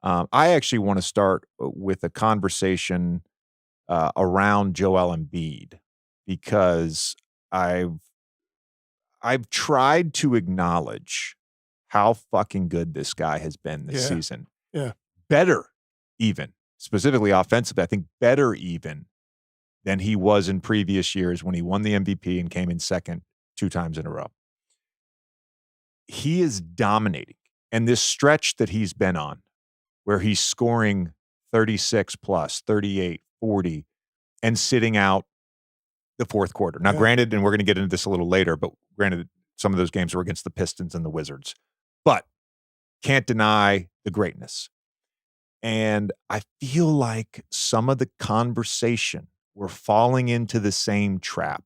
I actually want to start with a conversation around Joel Embiid because I've I've tried to acknowledge how fucking good this guy has been this Yeah. season. Yeah. Better even, specifically offensively, I think better even than he was in previous years when he won the MVP and came in second 2 times in a row. He is dominating. And this stretch that he's been on, where he's scoring 36 plus, 38, 40, and sitting out the fourth quarter. Now, Yeah. granted, and we're going to get into this a little later, but granted, some of those games were against the Pistons and the Wizards. But can't deny the greatness. And I feel like some of the conversation, we're falling into the same trap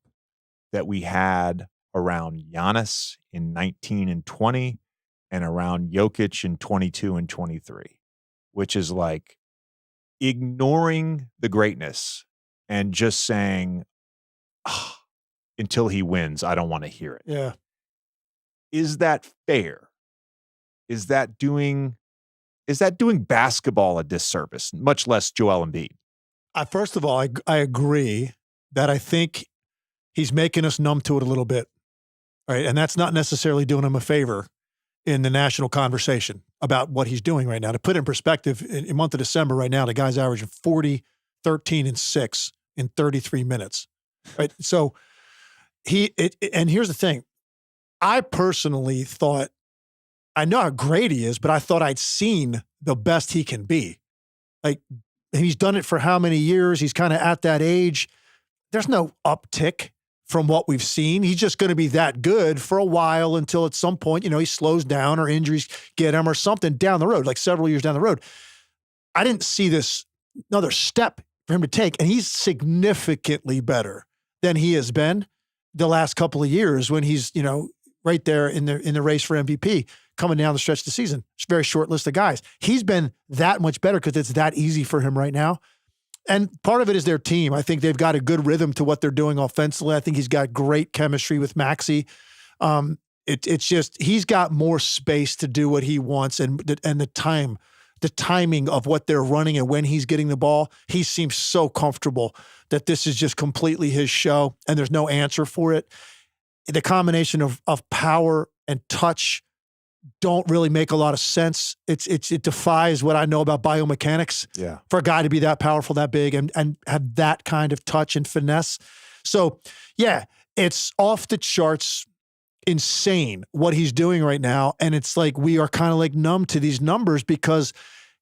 that we had around Giannis in 19 and 20 and around Jokic in 22 and 23, which is like ignoring the greatness and just saying, until he wins, I don't want to hear it. Yeah. Is that fair? Is that doing basketball a disservice, much less Joel Embiid? First of all, I agree that I think he's making us numb to it a little bit, right? And that's not necessarily doing him a favor in the national conversation about what he's doing right now. To put it in perspective, in the month of December right now, the guy's averaging 40, 13, and 6 in 33 minutes, right? So and here's the thing. I personally thought, I know how great he is, but I thought I'd seen the best he can be. Like, he's done it for how many years? He's kind of at that age. There's no uptick from what we've seen. He's just going to be that good for a while until at some point, he slows down or injuries get him or something down the road, like several years down the road. I didn't see this another step for him to take, and he's significantly better than he has been the last couple of years when he's, right there in the race for MVP coming down the stretch of the season. It's a very short list of guys. He's been that much better because it's that easy for him right now. And part of it is their team. I think they've got a good rhythm to what they're doing offensively. I think he's got great chemistry with Maxey. It's just he's got more space to do what he wants, and the timing of what they're running and when he's getting the ball. He seems so comfortable that this is just completely his show, and there's no answer for it. The combination of power and touch don't really make a lot of sense. It defies what I know about biomechanics. Yeah. For a guy to be that powerful, that big, and have that kind of touch and finesse. So yeah, it's off the charts, insane what he's doing right now. And it's like we are kind of like numb to these numbers because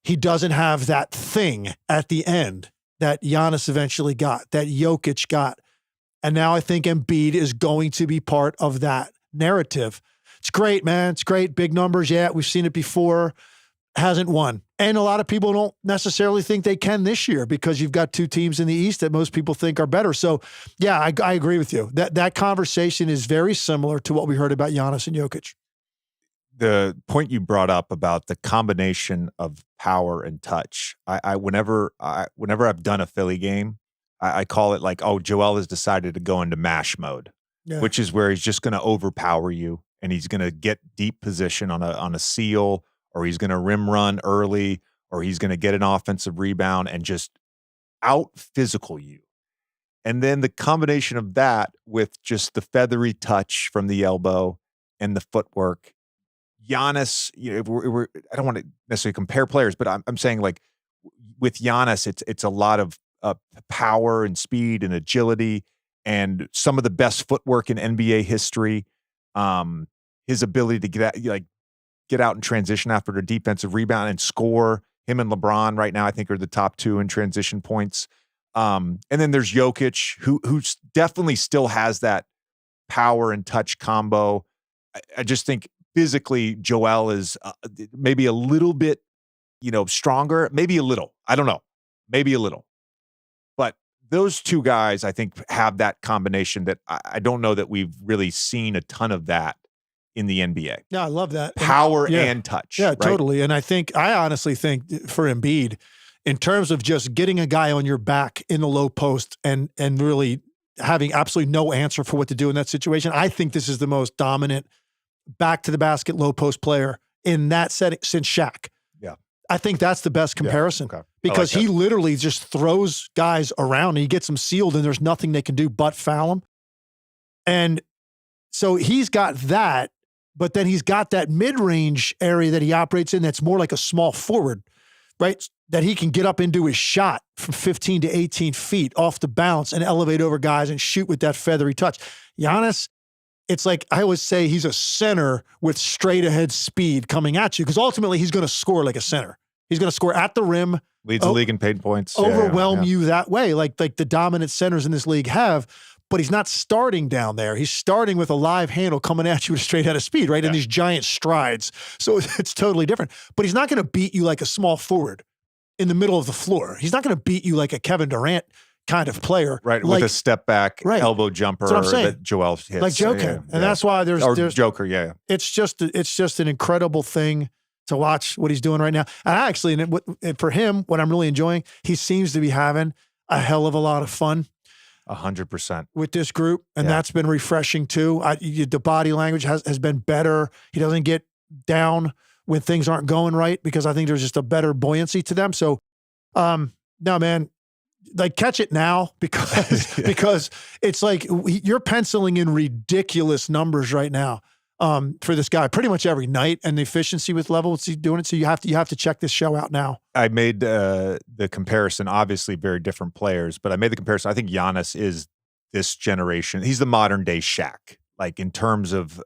he doesn't have that thing at the end that Giannis eventually got, that Jokic got. And now I think Embiid is going to be part of that narrative. It's great, man. It's great. Big numbers. Yeah, we've seen it before. Hasn't won. And a lot of people don't necessarily think they can this year because you've got two teams in the East that most people think are better. So, yeah, I agree with you. That conversation is very similar to what we heard about Giannis and Jokic. The point you brought up about the combination of power and touch, whenever I've done a Philly game, I call it like, Joel has decided to go into mash mode, which is where he's just going to overpower you and he's going to get deep position on a seal, or he's going to rim run early, or he's going to get an offensive rebound and just out physical you. And then the combination of that with just the feathery touch from the elbow and the footwork. Giannis, I don't want to necessarily compare players, but I'm saying like with Giannis, it's a lot of power and speed and agility and some of the best footwork in NBA history. His ability to get out and transition after a defensive rebound and score. Him and LeBron right now, I think, are the top two in transition points. And then there's Jokic, who definitely still has that power and touch combo. I just think physically Joel is maybe a little bit, stronger. Maybe a little. I don't know. Maybe a little. But those two guys, I think, have that combination that I don't know that we've really seen a ton of that in the NBA. Yeah, I love that. Power and touch. Yeah, right? Totally. And I honestly think for Embiid, in terms of just getting a guy on your back in the low post and really having absolutely no answer for what to do in that situation, I think this is the most dominant back to the basket low post player in that setting since Shaq. Yeah. I think that's the best comparison okay. because like he literally just throws guys around and he gets them sealed and there's nothing they can do but foul him. And so he's got that, but then he's got that mid-range area that he operates in that's more like a small forward, right? That he can get up into his shot from 15 to 18 feet off the bounce and elevate over guys and shoot with that feathery touch. Giannis, it's like I always say he's a center with straight ahead speed coming at you because ultimately he's going to score like a center. He's going to score at the rim. Leads the league in paid points. Overwhelm you that way like the dominant centers in this league have. But he's not starting down there. He's starting with a live handle coming at you with a straight out of speed, right? And these giant strides. So it's totally different. But he's not going to beat you like a small forward in the middle of the floor. He's not going to beat you like a Kevin Durant kind of player. Right, like, with a step back, elbow jumper that Joel hits. Like Joker. And that's why there's Joker, yeah. It's just an incredible thing to watch what he's doing right now. And actually, and for him, what I'm really enjoying, he seems to be having a hell of a lot of fun. 100% with this group, and that's been refreshing too. The body language has been better. He doesn't get down when things aren't going right because I think there's just a better buoyancy to them. So, no, man, like catch it now because because it's like you're penciling in ridiculous numbers right now for this guy pretty much every night, and the efficiency with level he's doing it. So you have to check this show out now. I made the comparison, obviously very different players, but I made the comparison. I think Giannis is this generation. He's the modern day Shaq, like in terms of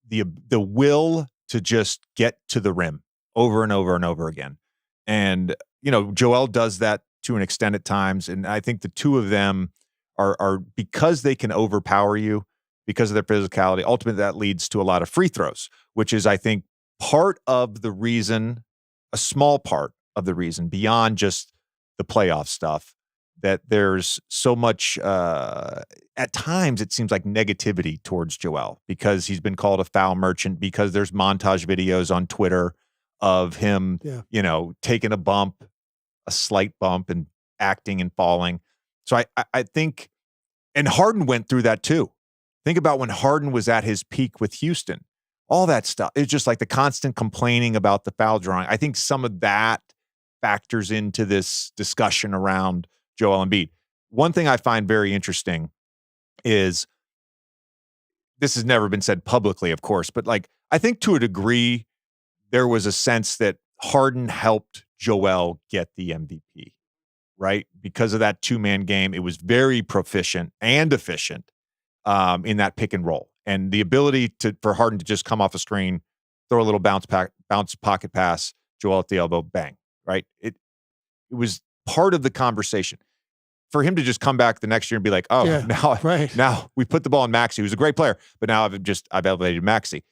the will to just get to the rim over and over and over again. And, Joel does that to an extent at times. And I think the two of them are because they can overpower you, because of their physicality, ultimately that leads to a lot of free throws, which is, I think, part of the reason, a small part of the reason, beyond just the playoff stuff, that there's so much, at times it seems like negativity towards Joel because he's been called a foul merchant, because there's montage videos on Twitter of him, taking a slight bump and acting and falling. So I think, and Harden went through that too. Think about when Harden was at his peak with Houston, all that stuff. It's just like the constant complaining about the foul drawing. I think some of that factors into this discussion around Joel Embiid. One thing I find very interesting is, this has never been said publicly, of course, but like, I think to a degree, there was a sense that Harden helped Joel get the MVP, right? Because of that two-man game, it was very proficient and efficient in that pick and roll, and the ability for Harden to just come off a screen, throw a little bounce pocket pass, Joel at the elbow, bang, right? It was part of the conversation. For him to just come back the next year and be like, now we put the ball in Maxey, who's a great player, but now I've elevated Maxey.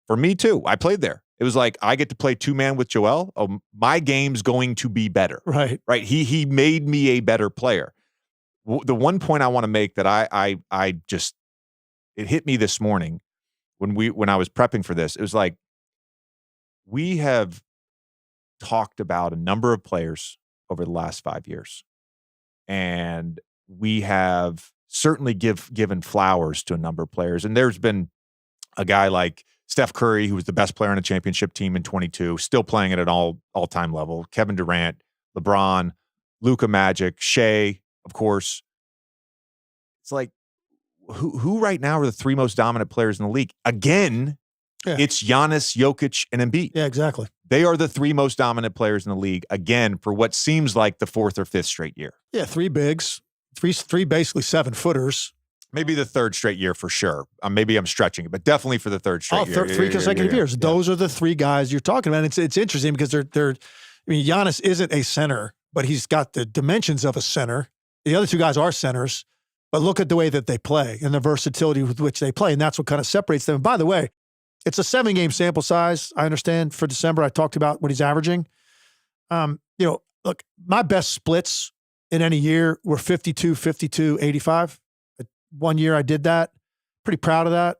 For me too, I played there. It was like, I get to play two-man with Joel. Oh, my game's going to be better. Right. He made me a better player. The one point I want to make that I just, it hit me this morning when I was prepping for this. It was like, we have talked about a number of players over the last 5 years, and we have certainly given flowers to a number of players. And there's been a guy like Steph Curry, who was the best player on a championship team in 22, still playing at an all-time level. Kevin Durant, LeBron, Luka Magic, Shea, of course. It's like, who right now are the three most dominant players in the league? Again, it's Giannis, Jokic, and Embiid. Yeah, exactly. They are the three most dominant players in the league, again, for what seems like the fourth or fifth straight year. Yeah, three bigs, three basically 7-footers. Maybe the third straight year for sure. Maybe I'm stretching it, but definitely for the third straight year. Three consecutive years. Those are the three guys you're talking about. It's interesting because they're. I mean, Giannis isn't a center, but he's got the dimensions of a center. The other two guys are centers, but look at the way that they play and the versatility with which they play, and that's what kind of separates them. And by the way, it's a 7-game sample size. I understand for December. I talked about what he's averaging. Look, my best splits in any year were 52, 52, 85. 1 year I did that. Pretty proud of that.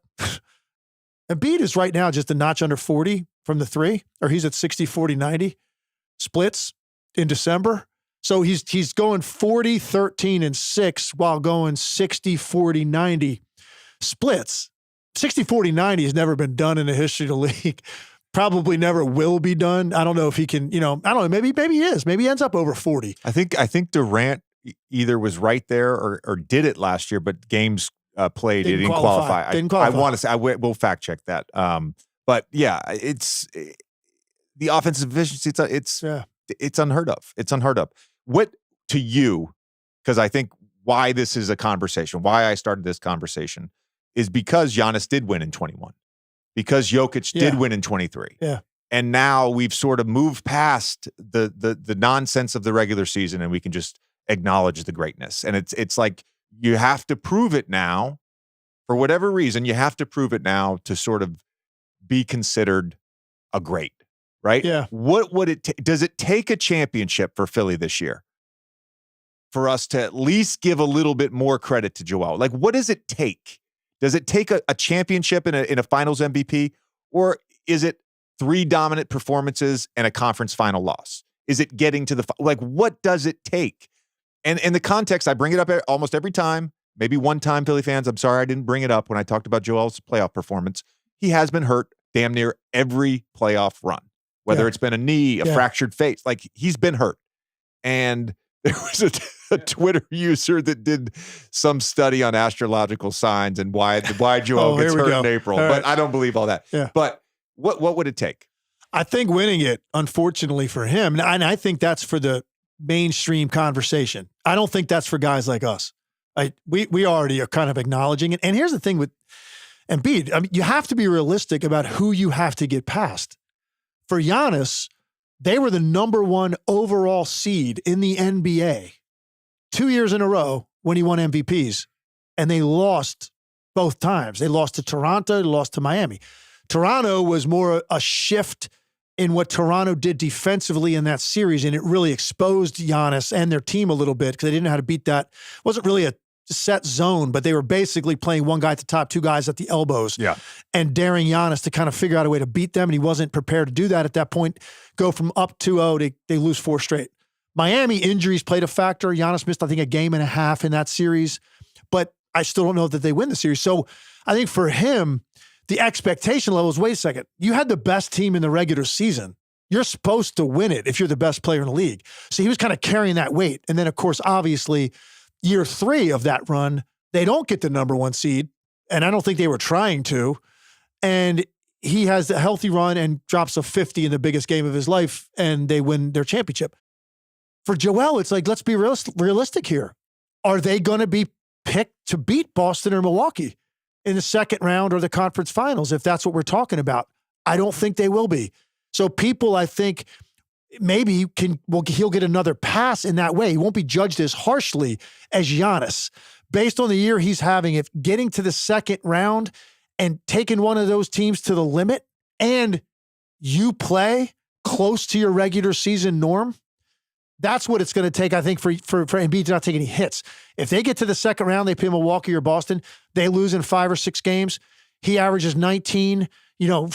Embiid is right now just a notch under 40 from the three, or he's at 60, 40, 90 splits in December. So he's going 40, 13, and 6 while going 60, 40, 90 splits. 60, 40, 90 has never been done in the history of the league. probably never will be done. I don't know if he can, I don't know, maybe he is. Maybe he ends up over 40. I think Durant either was right there or did it last year, but games played, Didn't it didn't qualify. Didn't qualify. I want to say, we'll fact check that. But yeah, it's the offensive efficiency. It's unheard of. It's unheard of. What to you, because I think why this is a conversation, why I started this conversation is because Giannis did win in 21, because Jokic did win in 23. Yeah. And now we've sort of moved past the nonsense of the regular season, and we can just acknowledge the greatness. And it's like you have to prove it now. For whatever reason, you have to prove it now to sort of be considered a great, right? Yeah. What would it does it take a championship for Philly this year for us to at least give a little bit more credit to Joel? Like, what does it take? Does it take a championship in a finals MVP, or is it 3 dominant performances and a conference final loss? Is it getting to what does it take? And in the context, I bring it up almost every time. Maybe one time, Philly fans, I'm sorry I didn't bring it up when I talked about Joel's playoff performance. He has been hurt damn near every playoff run, whether it's been a knee, a fractured face. Like, he's been hurt. And there was a Twitter user that did some study on astrological signs and why Joel gets hurt in April. But I don't believe all that. Yeah. But what would it take? I think winning it, unfortunately for him, and I think that's for the mainstream conversation. I don't think that's for guys like us. We already are kind of acknowledging it. And here's the thing with Embiid. I mean, you have to be realistic about who you have to get past. For Giannis, they were the #1 overall seed in the NBA 2 years in a row when he won MVPs, and they lost both times. They lost to Toronto, they lost to Miami. Toronto was more a shift in what Toronto did defensively in that series, and it really exposed Giannis and their team a little bit because they didn't know how to beat that. It wasn't really a set zone, but they were basically playing one guy at the top, 2 guys at the elbows, and daring Giannis to kind of figure out a way to beat them, and he wasn't prepared to do that at that point. Go from up 2-0, they lose 4 straight. Miami injuries played a factor. Giannis missed, I think, a game and a half in that series, but I still don't know that they win the series. So I think for him, the expectation level is, wait a second, you had the best team in the regular season. You're supposed to win it if you're the best player in the league. So he was kind of carrying that weight. And then, of course, obviously, year 3 of that run, they don't get the #1 seed, and I don't think they were trying to. And he has a healthy run and drops a 50 in the biggest game of his life, and they win their championship. For Joel, it's like, let's be realistic here. Are they going to be picked to beat Boston or Milwaukee in the second round or the conference finals, if that's what we're talking about? I don't think they will be. So people, I think, maybe he'll get another pass in that way. He won't be judged as harshly as Giannis. Based on the year he's having, if getting to the second round and taking one of those teams to the limit, and you play close to your regular season norm, that's what it's going to take, I think, for Embiid to not take any hits. If they get to the second round, they play Milwaukee or Boston, they lose in 5 or 6 games, he averages 19,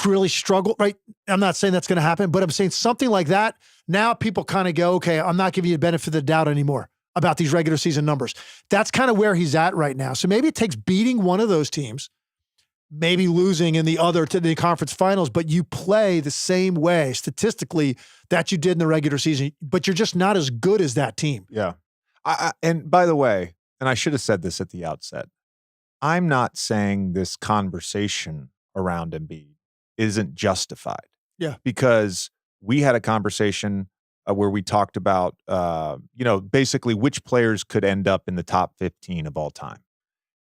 really struggle, right? I'm not saying that's going to happen, but I'm saying something like that. Now people kind of go, okay, I'm not giving you the benefit of the doubt anymore about these regular season numbers. That's kind of where he's at right now. So maybe it takes beating one of those teams, maybe losing in the other to the conference finals, but you play the same way statistically that you did in the regular season, but you're just not as good as that team. Yeah. And by the way, and I should have said this at the outset, I'm not saying this conversation around Embiid isn't justified. Yeah. Because we had a conversation where we talked about, basically which players could end up in the top 15 of all time.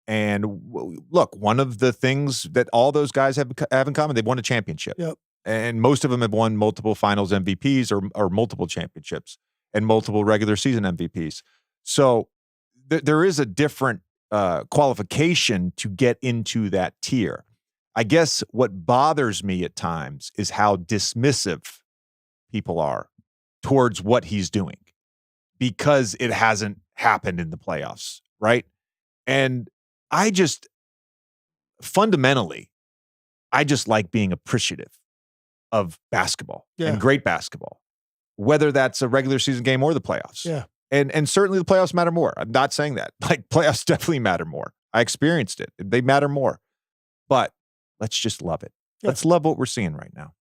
And look, one of the things that all those guys have in common, they've won a championship. Yep. And most of them have won multiple finals MVPs or multiple championships and multiple regular season MVPs. So there is a different qualification to get into that tier. I guess what bothers me at times is how dismissive people are towards what he's doing because it hasn't happened in the playoffs, right? And I just fundamentally like being appreciative of basketball and great basketball, whether that's a regular season game or the playoffs. Yeah. And certainly the playoffs matter more. I'm not saying that. Like, playoffs definitely matter more. I experienced it. They matter more. But let's just love it. Yeah. Let's love what we're seeing right now.